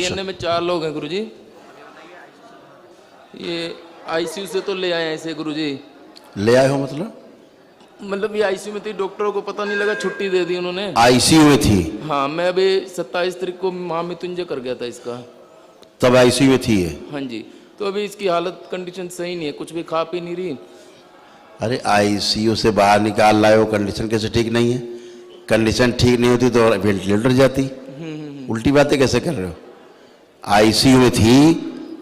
कहने में 4 लोग हैं गुरुजी। ये आईसीयू से तो ले आए हैं ऐसे गुरुजी। ले आए हो मतलब ये आईसीयू में थी, डॉक्टरों को पता नहीं लगा, छुट्टी दे दी उन्होंने। आईसीयू में थी? हाँ, मैं अभी 27 तारीख को महामृत्युंजय कर गया था इसका, तब आईसीयू में थी ये? हाँ जी। तो अभी इसकी हालत कंडीशन सही नहीं है, कुछ भी खा पी नहीं रही। अरे आईसीयू से बाहर निकाल लाए हो, कंडीशन कैसे ठीक नहीं है? कंडीशन ठीक नहीं होती तो वेंटिलेटर जाती। उल्टी बातें कैसे कर रहे हो? आईसीयू में थी,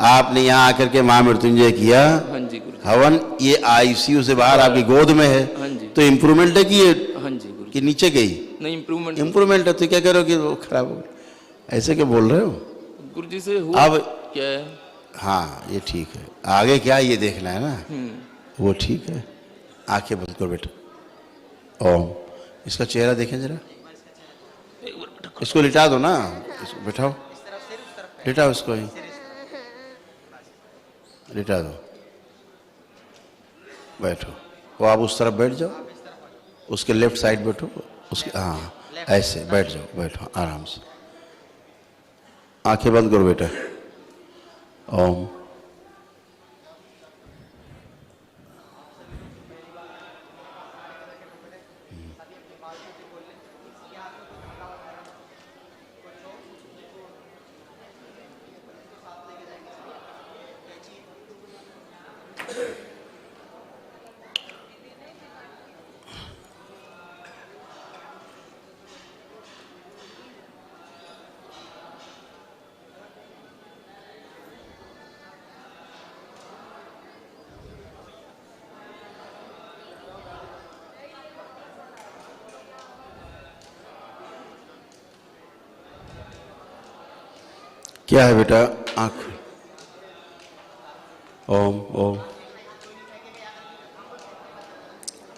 आपने यहाँ आकर के महामृत्युंजय किया। हाँ जी गुरु। हवन ये आईसीयू से बाहर आपकी गोद में है। हाँ जी। तो इम्प्रूवमेंट है कि ये? हाँ जी गुरु। कि नीचे गई? नहीं, इम्प्रूवमेंट है तो क्या करो कि वो खराब हो? ऐसे क्या बोल रहे हो? गुरु जी से हुआ अब क्या है? हाँ ये ठीक है, आगे क्या ये देखना है ना। वो ठीक है। आंखें बंद करो बेटा। ओम। इसका चेहरा देखें जरा, इसको लिटा दो ना, इसको बैठाओ, लिटाओ इसको ही, लिटा दो, बैठो। वो आप उस तरफ बैठ जाओ, उसके लेफ्ट साइड बैठो, उसके हाँ ऐसे बैठ जाओ, बैठो आराम से। आंखें बंद करो बेटा। ओम। क्या है बेटा? आंख। ओम ओम।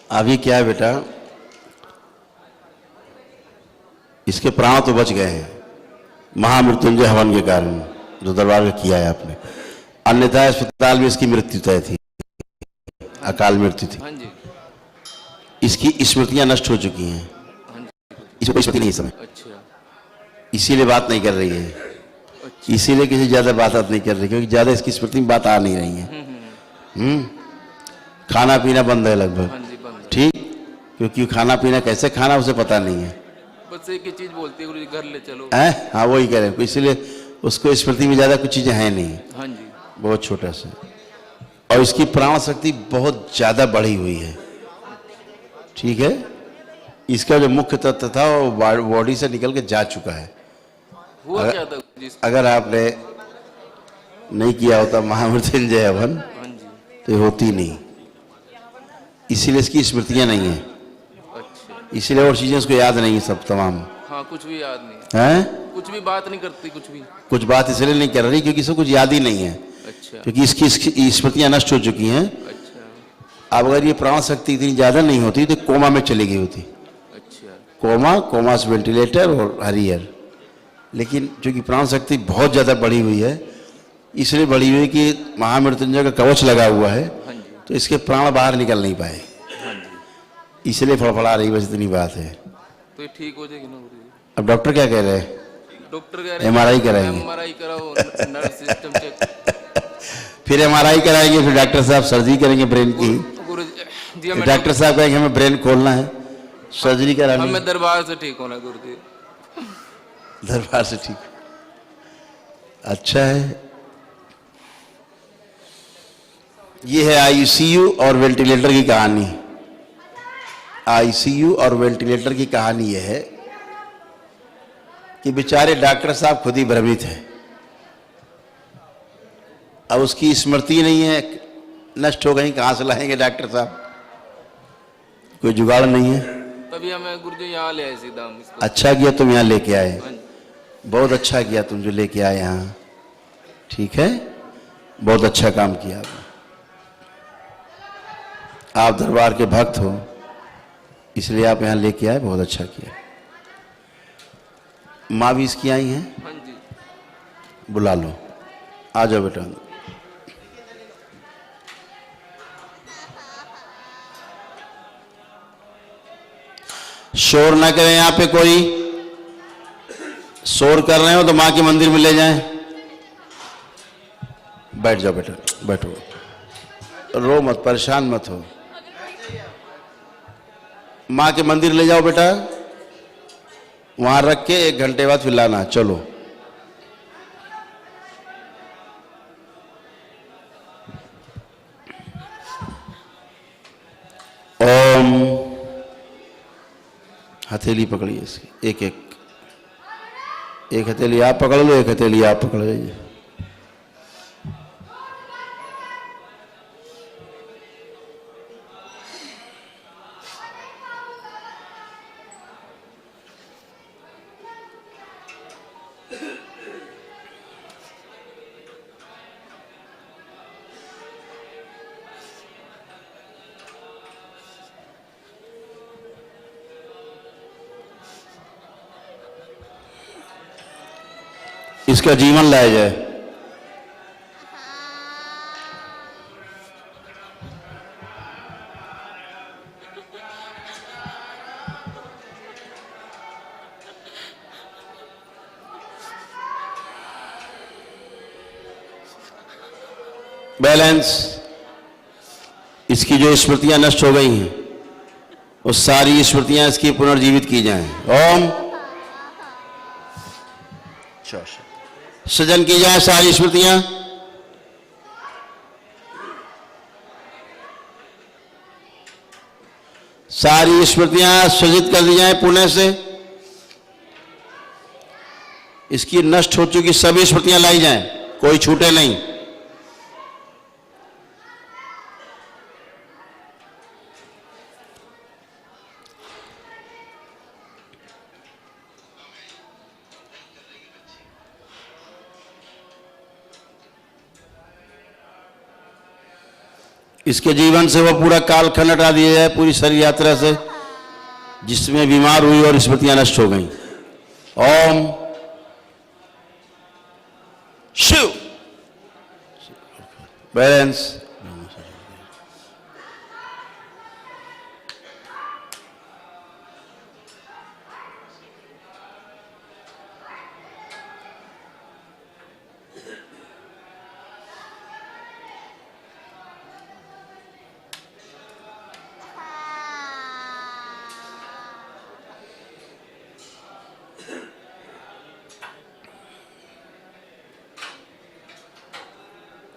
अभी क्या है बेटा? इसके प्राण तो बच गए हैं महामृत्युंजय हवन के कारण, जो दरबार में किया है आपने। अन्यथा अस्पताल में इसकी मृत्यु तय थी, अकाल मृत्यु थी। हाँ जी। इसकी स्मृतियां नष्ट हो चुकी हैं, इसको कोई स्मृति नहीं इस समय। अच्छा। इसीलिए बात नहीं कर रही है, इसीलिए किसी ज्यादा बात नहीं कर रही, क्योंकि ज्यादा इसकी स्मृति में बात आ नहीं रही है। खाना पीना बंद है लगभग। हाँ जी, बंद। ठीक, क्योंकि खाना पीना कैसे खाना उसे पता नहीं है। बस एक ही चीज बोलती है गुरु जी, घर ले चलो। हाँ वही कह रहे हैं, इसीलिए उसको स्मृति में ज्यादा कुछ चीजें हैं नहीं। हाँ जी। बहुत छोटा सा, और इसकी प्राण शक्ति बहुत ज्यादा बढ़ी हुई है। ठीक है, इसका जो मुख्य तत्व था वो बॉडी से निकल के जा चुका है। हुआ क्या था गुरु जी? अगर आपने नहीं किया होता महामृत्युंजय हवन तो ये होती नहीं, इसीलिए इसकी स्मृतियां नहीं है। अच्छा। इसीलिए और चीजें उसको याद नहीं है सब तमाम। हाँ, कुछ भी याद नहीं है, कुछ भी बात नहीं करती, कुछ भी। कुछ बात इसलिए नहीं कर रही क्योंकि इसको कुछ याद ही नहीं है। अच्छा। क्योंकि इसकी स्मृतियां नष्ट हो चुकी हैं। अच्छा। अब अगर ये प्राण शक्ति इतनी ज्यादा नहीं होती तो कोमा में चली गई होती। अच्छा। कोमा से वेंटिलेटर और हरियर। लेकिन चूंकि प्राण शक्ति बहुत ज्यादा बढ़ी हुई है, इसलिए बढ़ी हुई कि महामृत्युंजय का कवच लगा हुआ है, तो इसके प्राण बाहर निकल नहीं पाए, इसलिए फड़फड़ा रही, बस इतनी बात है। तो ये ठीक हो जाएगी ना गुरु जी? अब डॉक्टर क्या कह रहे हैं? डॉक्टर कह रहे हैं MRI कराएंगे। MRI कराओ, नर्व सिस्टम चेक। फिर MRI कराएंगे, फिर डॉक्टर साहब सर्जरी करेंगे ब्रेन की। गुरु जी डॉक्टर साहब कहेंगे हमें ब्रेन खोलना है, सर्जरी करानी। हमें दरबार से ठीक होना गुरु जी। दरबार से ठीक? अच्छा है। ये है आईसीयू और वेंटिलेटर की कहानी। आईसीयू और वेंटिलेटर की कहानी यह है कि बेचारे डॉक्टर साहब खुद ही भ्रमित हैं। अब उसकी स्मृति नहीं है, नष्ट हो गई, कहां से लाएंगे डॉक्टर साहब? कोई जुगाड़ नहीं है। तभी हमें गुरु जी यहाँ ले आए सीधा हम इसको। अच्छा किया तुम यहाँ लेके आए, बहुत अच्छा किया तुम जो लेके आए यहाँ। ठीक है, बहुत अच्छा काम किया आपने। आप दरबार के भक्त हो इसलिए आप यहाँ लेके आए, बहुत अच्छा किया। माँ भी इसकी आई हैं? हाँ जी। बुला लो, आ जाओ बेटा। शोर ना करें, यहाँ पे कोई शोर कर रहे हो तो माँ के मंदिर में ले जाएं। बैठ जाओ बेटा, बैठो, रो मत, परेशान मत हो। माँ के मंदिर ले जाओ बेटा, वहां रख के 1 घंटे बाद फिर लाना। चलो ओम। हथेली पकड़िए इसकी, एक एक, एक हथेली आप पकड़ लो, एक हथेली आप पकड़ लीजिए। इसका जीवन लाया जाए। बैलेंस। इसकी जो स्मृतियां नष्ट हो गई हैं, वो सारी स्मृतियां इसकी पुनर्जीवित की जाएं। ओम। सृजन की जाए सारी स्मृतियां। सारी स्मृतियां सृजित कर दी जाए पुण्य से। इसकी नष्ट हो चुकी सभी स्मृतियां लाई जाएं, कोई छूटे नहीं। इसके जीवन से वह पूरा कालखंड हटा दिया जाए, पूरी शरीर यात्रा से जिसमें बीमार हुई और स्मृतियां नष्ट हो गई। ओम शिव। बैलेंस।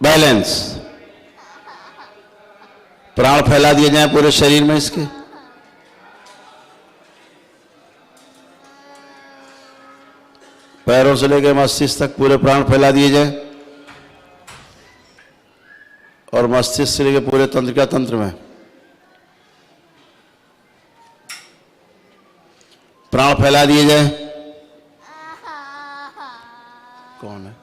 बैलेंस। प्राण फैला दिए जाए पूरे शरीर में इसके। पैरों से लेकर मस्तिष्क तक पूरे प्राण फैला दिए जाए, और मस्तिष्क से लेकर पूरे तंत्रिका तंत्र में प्राण फैला दिए जाए। कौन है?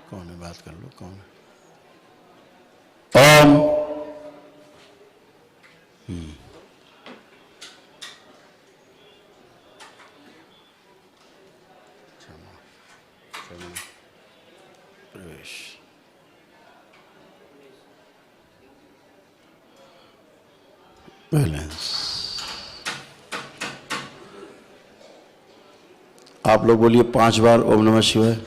कौन है? बात कर लो, कौन है? ओम। प्रवेश। बैलेंस। आप लोग बोलिए 5 बार ओम नमः शिवाय। ओम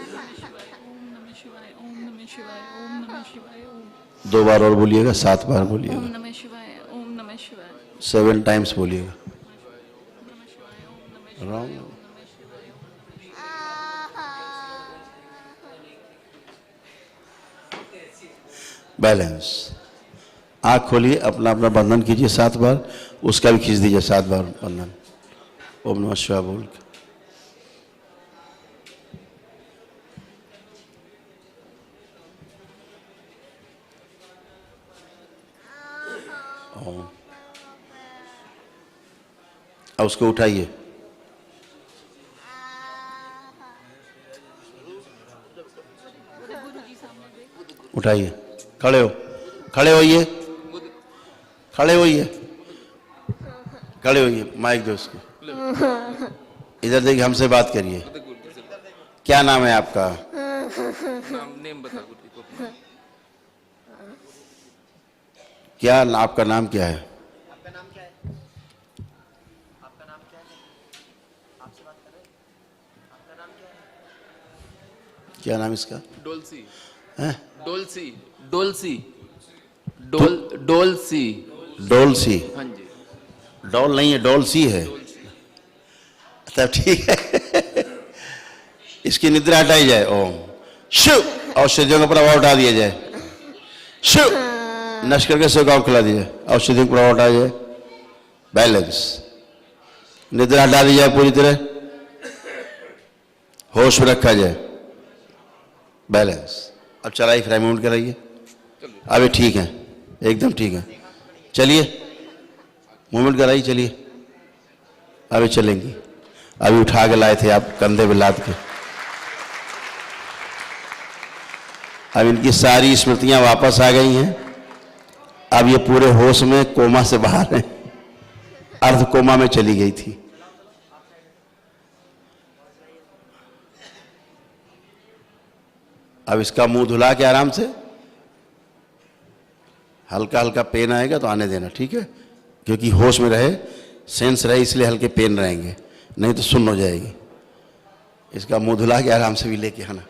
नमः शिवाय, ओम नमः शिवाय, ओम। 2 बार और बोलिएगा, 7 बार बोलिएगा। ओम नमः शिवाय, ओम नमः शिवाय। 7 टाइम्स बोलिएगा। राम। बैलेंस। आँख खोलिए, अपना अपना बंधन कीजिए 7 बार, उसका भी खींच दीजिए 7 बार बंधन। ओम नमः शिवाय बोल के। ओम। अब उसको उठाइए, उठाइए, खड़े हो, खड़े होइए, खड़े होइए, खड़े होइए। माइक दो उसको, इधर देखिए, हमसे बात करिए। क्या नाम है आपका? नेम बता गुरु जी को। क्या आपका नाम क्या है? आपका नाम क्या है? आपका नाम क्या है? आपसे बात कर रहे हैं? क्या नाम इसका? डोलसी, हैं? डोलसी, डोलसी, डोलसी। डोलसी। हाँ जी। डॉल नहीं है, डोलसी है। तब ठीक है। इसकी निद्रा हटाई जाए। ओम शिव। औषधियों का प्रभाव हटा दिया जाए। शिव। नष्ट करके सुगाव खिला दिया जाए। औषधियों का प्रभाव हटा जाए। बैलेंस। निद्रा हटा दी जाए पूरी तरह। होश में रखा जाए। बैलेंस। अब चलाइए, फ्राई मूवमेंट कराइए। अभी ठीक है, एकदम ठीक है। चलिए, मूवमेंट कराइए, चलिए। अभी चलेंगी। अभी उठा के लाए थे आप कंधे पे लाद के। अब इनकी सारी स्मृतियां वापस आ गई हैं। अब ये पूरे होश में, कोमा से बाहर हैं। अर्ध कोमा में चली गई थी। अब इसका मुंह धुला के आराम से, हल्का हल्का पेन आएगा तो आने देना, ठीक है? क्योंकि होश में रहे, सेंस रहे, इसलिए हल्के पेन रहेंगे, नहीं तो सुन्न हो जाएगी। इसका मुंह धुला के आराम से भी लेके आना।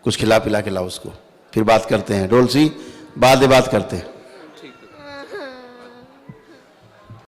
कुछ खिला पिला के लाओ उसको, फिर बात करते हैं। डोलसी बाद में बात करते हैं।